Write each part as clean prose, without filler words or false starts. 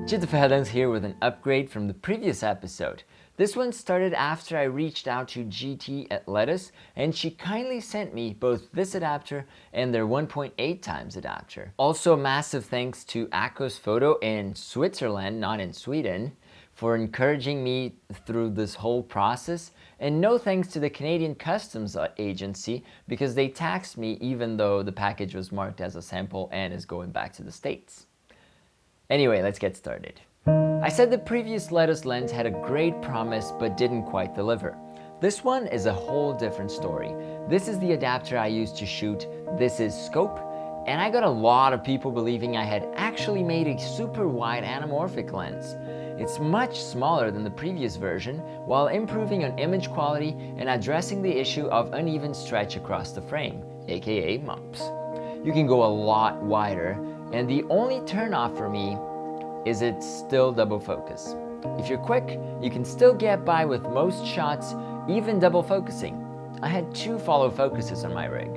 Chitafadans here with an upgrade from the previous episode. This one started after I reached out to GT at Letus, and she kindly sent me both this adapter and their 1.8 times adapter. Also, massive thanks to Akos Photo in Switzerland, not in Sweden, for encouraging me through this whole process, and no thanks to the Canadian Customs Agency because they taxed me even though the package was marked as a sample and is going back to the States. Anyway, let's get started. I said the previous Letus lens had a great promise but didn't quite deliver. This one is a whole different story. This is the adapter I used to shoot This Is Scope, and I got a lot of people believing I had actually made a super wide anamorphic lens. It's much smaller than the previous version while improving on image quality and addressing the issue of uneven stretch across the frame, aka mumps. You can go a lot wider, and the only turnoff for me is it's still double focus. If you're quick, you can still get by with most shots, even double focusing. I had 2 follow focuses on my rig.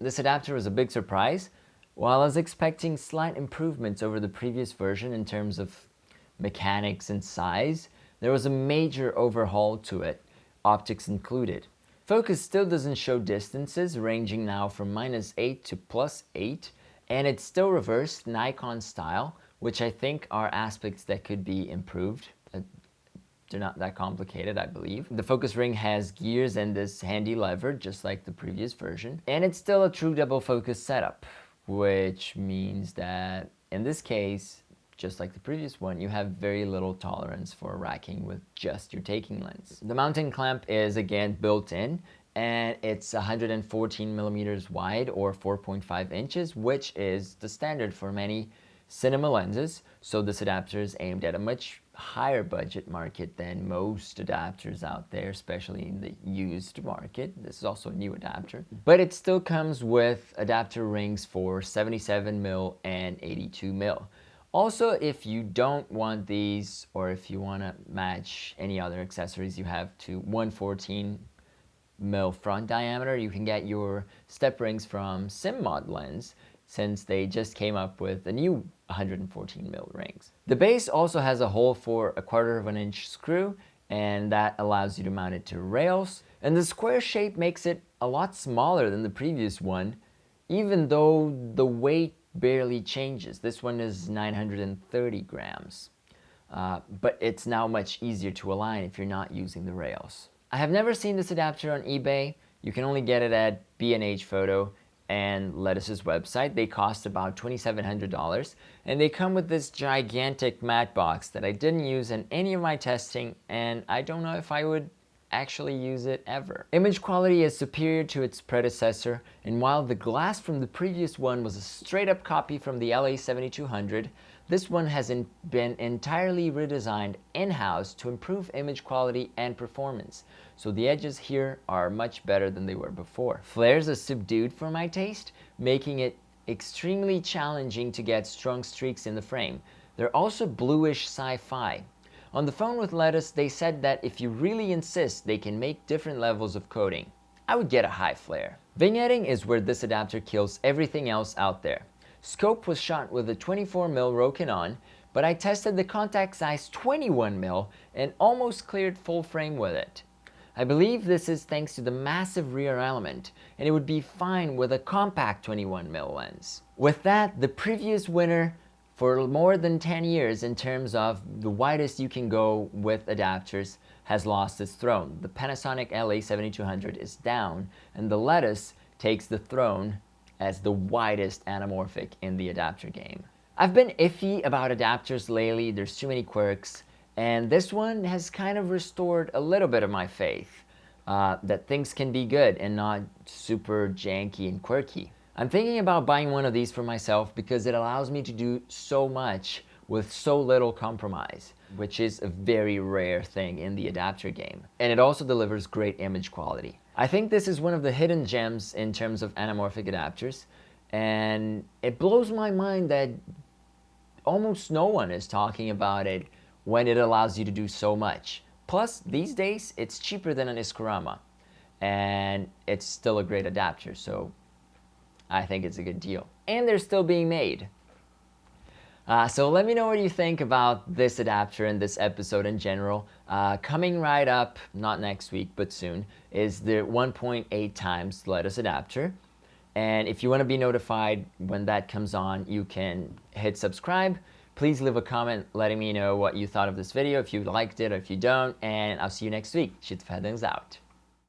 This adapter was a big surprise. While I was expecting slight improvements over the previous version in terms of mechanics and size, there was a major overhaul to it, optics included. Focus still doesn't show distances, ranging now from -8 to +8, and it's still reversed Nikon style, which I think are aspects that could be improved. They're not that complicated, I believe. The focus ring has gears and this handy lever, just like the previous version. And it's still a true double focus setup, which means that in this case, just like the previous one, you have very little tolerance for racking with just your taking lens. The mounting clamp is again built in, and it's 114 millimeters wide or 4.5 inches, which is the standard for many cinema lenses. So this adapter is aimed at a much higher budget market than most adapters out there, especially in the used market. This is also a new adapter, but it still comes with adapter rings for 77mm and 82mm. Also, if you don't want these, or if you want to match any other accessories you have to 114mm front diameter, you can get your step rings from SimMod Lens, since they just came up with the new 114mm rings. The base also has a hole for a 1/4 of an inch screw, and that allows you to mount it to rails. And the square shape makes it a lot smaller than the previous one, even though the weight barely changes. This one is 930 grams, but it's now much easier to align if you're not using the rails. I have never seen this adapter on eBay. You can only get it at B&H Photo and Letus's website. They cost about $2,700, and they come with this gigantic matte box that I didn't use in any of my testing, and I don't know if I would actually use it ever. Image quality is superior to its predecessor, and while the glass from the previous one was a straight up copy from the LA7200, this one has been entirely redesigned in-house to improve image quality and performance, so the edges here are much better than they were before. Flares are subdued for my taste, making it extremely challenging to get strong streaks in the frame. They're also bluish sci-fi. On the phone with Letus, they said that if you really insist, they can make different levels of coating. I would get a high flare. Vignetting is where this adapter kills everything else out there. Scope was shot with a 24mm Rokinon, but I tested the contact size 21mm and almost cleared full frame with it. I believe this is thanks to the massive rear element, and it would be fine with a compact 21mm lens. With that, the previous winner for more than 10 years in terms of the widest you can go with adapters has lost its throne. The Panasonic LA7200 is down, and the Letus takes the throne as the widest anamorphic in the adapter game. I've been iffy about adapters lately. There's too many quirks, and this one has kind of restored a little bit of my faith that things can be good and not super janky and quirky. I'm thinking about buying one of these for myself because it allows me to do so much with so little compromise, which is a very rare thing in the adapter game. And it also delivers great image quality. I think this is one of the hidden gems in terms of anamorphic adapters, and it blows my mind that almost no one is talking about it when it allows you to do so much. Plus, these days, it's cheaper than an Iskorama, and it's still a great adapter, so I think it's a good deal. And they're still being made. So let me know what you think about this adapter and this episode in general. Coming right up, not next week, but soon, is the 1.8 times Letus adapter. And if you want to be notified when that comes on, you can hit subscribe. Please leave a comment letting me know what you thought of this video, if you liked it or if you don't, and I'll see you next week. Shit, out.